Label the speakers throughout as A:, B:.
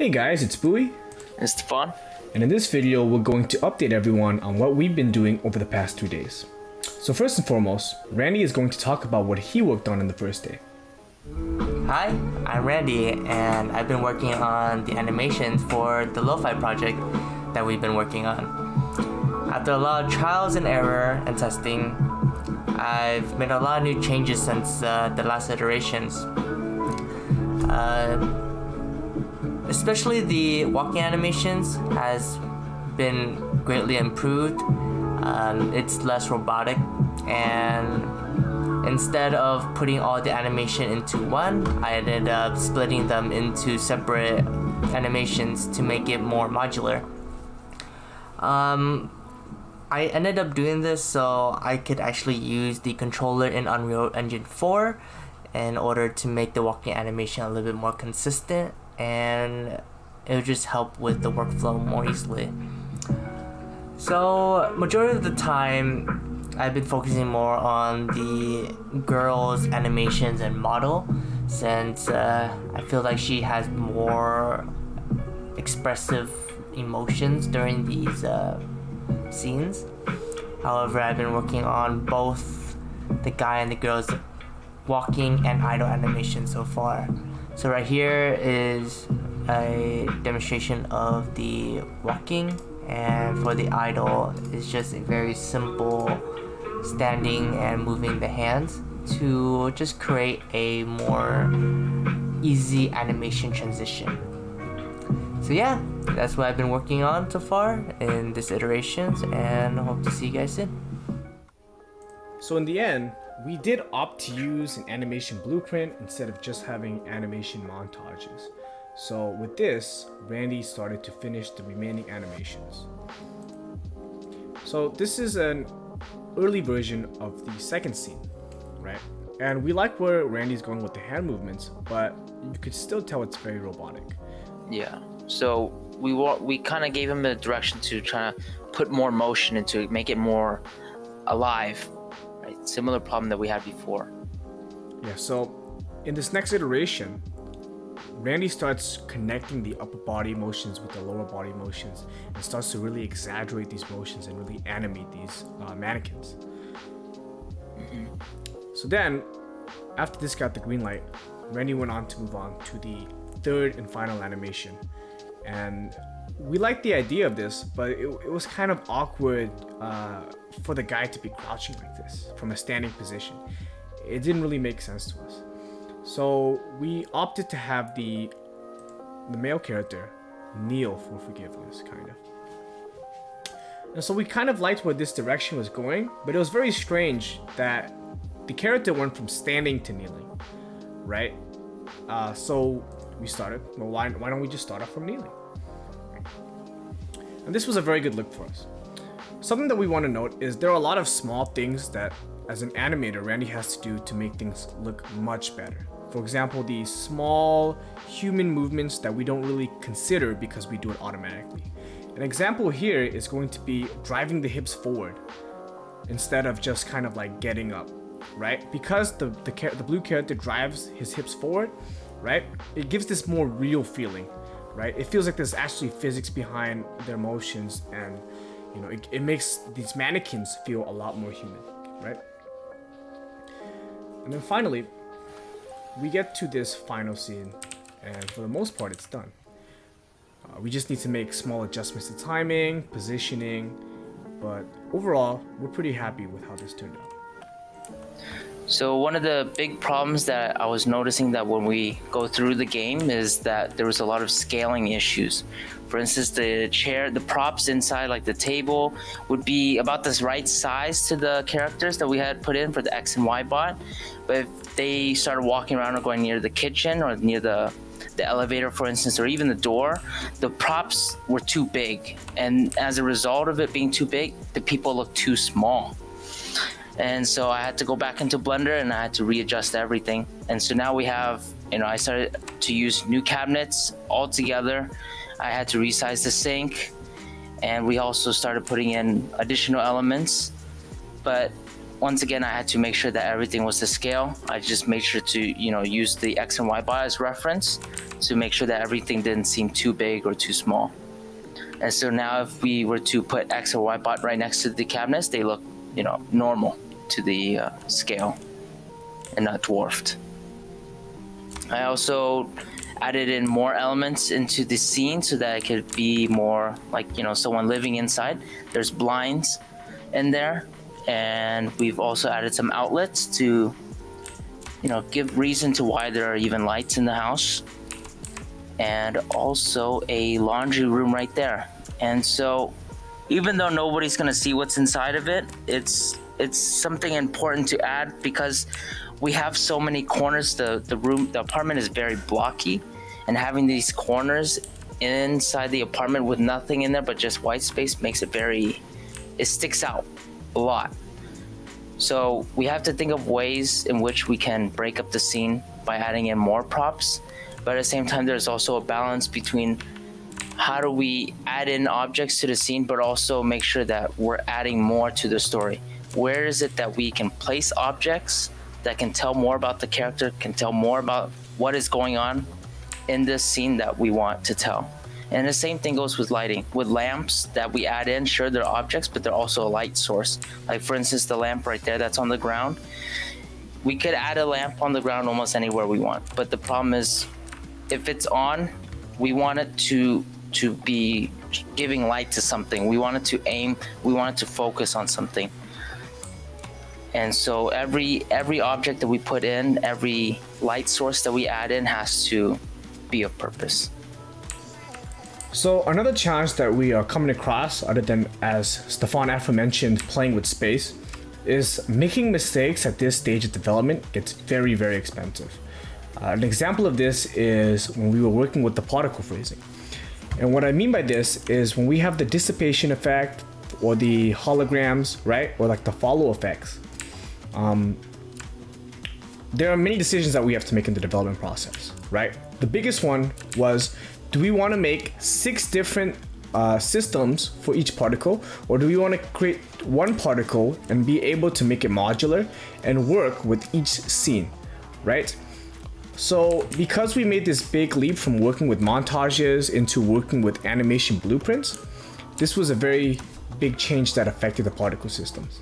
A: Hey guys, it's Bowie,
B: And Sthefon.
A: and in this video we're going to update everyone on what we've been doing over the past 2 days. So first and foremost, Randy is going to talk about what he worked on in the first day.
C: Hi, I'm Randy, and I've been working on the animations for the Lo-Fi project that we've been working on. After a lot of trials and error and testing, I've made a lot of new changes since the last iterations. Especially the walking animations has been greatly improved. It's less robotic, and instead of putting all the animation into one, I ended up splitting them into separate animations to make it more modular. I ended up doing this so I could actually use the controller in Unreal Engine 4 in order to make the walking animation a little bit more consistent, and it would just help with the workflow more easily. So majority of the time I've been focusing more on the girl's animations and model, since I feel like she has more expressive emotions during these scenes. However, I've been working on both the guy and the girl's walking and idle animation so far. So right here is a demonstration of the walking, and for the idle it's just a very simple standing and moving the hands to just create a more easy animation transition. So yeah, that's what I've been working on so far in this iterations, and I hope to see you guys soon.
A: So in the end, we did opt to use an animation blueprint instead of just having animation montages. So with this, Randy started to finish the remaining animations. So this is an early version of the second scene, right? And we like where Randy's going with the hand movements, but you could still tell it's very robotic.
B: Yeah. So we kind of gave him a direction to try to put more motion into it, make it more alive. Right? Similar problem that we had before.
A: Yeah, so in this next iteration, Randy starts connecting the upper body motions with the lower body motions and starts to really exaggerate these motions and really animate these mannequins. So then, after this got the green light, Randy went on to move on to the third and final animation. And we liked the idea of this, but it was kind of awkward for the guy to be crouching like this from a standing position. It didn't really make sense to us. So we opted to have the male character kneel for forgiveness, kind of. And so we kind of liked where this direction was going, but it was very strange that the character went from standing to kneeling, right? So we started, well, why don't we just start off from kneeling? And this was a very good look for us. Something that we want to note is there are a lot of small things that, as an animator, Randy has to do to make things look much better. For example, the small human movements that we don't really consider because we do it automatically. An example here is going to be driving the hips forward instead of just kind of like getting up, right? Because the blue character drives his hips forward, right? It gives this more real feeling, right? It feels like there's actually physics behind their motions, and you know, it makes these mannequins feel a lot more human, right? And then finally, we get to this final scene, and for the most part, it's done. We just need to make small adjustments to timing, positioning, but overall, we're pretty happy with how this turned out.
B: So one of the big problems that I was noticing that when we go through the game is that there was a lot of scaling issues. For instance, the chair, the props inside, like the table, would be about this right size to the characters that we had put in for the X and Y bot. But if they started walking around or going near the kitchen or near the elevator, for instance, or even the door, the props were too big. And as a result of it being too big, the people looked too small. And so I had to go back into Blender and I had to readjust everything. And so now we have, I started to use new cabinets all together. I had to resize the sink, and we also started putting in additional elements. But once again, I had to make sure that everything was to scale. I just made sure to, use the X and Y bar as reference to make sure that everything didn't seem too big or too small. And so now if we were to put X or Y bot right next to the cabinets, they look, normal to the scale and not dwarfed. I also added in more elements into the scene so that it could be more like, someone living inside. There's blinds in there, and we've also added some outlets to, give reason to why there are even lights in the house, and also a laundry room right there. And so even though nobody's gonna see what's inside of it, it's something important to add because we have so many corners. The apartment is very blocky, and having these corners inside the apartment with nothing in there but just white space makes it sticks out a lot. So we have to think of ways in which we can break up the scene by adding in more props, but at the same time there's also a balance between how do we add in objects to the scene but also make sure that we're adding more to the story. Where is it that we can place objects that can tell more about the character, can tell more about what is going on in this scene that we want to tell. And the same thing goes with lighting. With lamps that we add in, sure, they're objects, but they're also a light source. Like for instance, the lamp right there that's on the ground. We could add a lamp on the ground almost anywhere we want. But the problem is, if it's on, we want it to be giving light to something. We want it to aim, we want it to focus on something. And so every object that we put in, every light source that we add in has to be of purpose.
A: So another challenge that we are coming across, other than, as Sthefon aforementioned, playing with space, is making mistakes at this stage of development gets very, very expensive. An example of this is when we were working with the particle phrasing. And what I mean by this is when we have the dissipation effect or the holograms, right? Or like the follow effects. There are many decisions that we have to make in the development process, right? The biggest one was, do we want to make 6 different systems for each particle, or do we want to create one particle and be able to make it modular and work with each scene, right? So because we made this big leap from working with montages into working with animation blueprints, this was a very big change that affected the particle systems.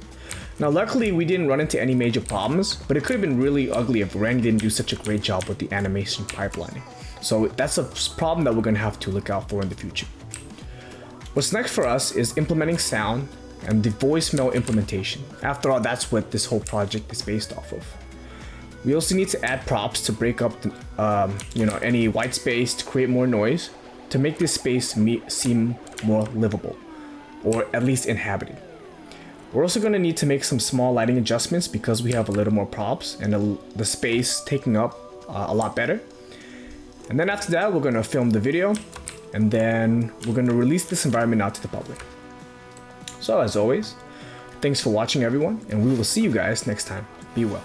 A: Now, luckily, we didn't run into any major problems, but it could have been really ugly if Randy didn't do such a great job with the animation pipelining. So that's a problem that we're going to have to look out for in the future. What's next for us is implementing sound and the voicemail implementation. After all, that's what this whole project is based off of. We also need to add props to break up any white space, to create more noise, to make this space seem more livable, or at least inhabited. We're also going to need to make some small lighting adjustments because we have a little more props and the space taking up a lot better. And then after that, we're going to film the video, and then we're going to release this environment out to the public. So as always, thanks for watching everyone, and we will see you guys next time. Be well.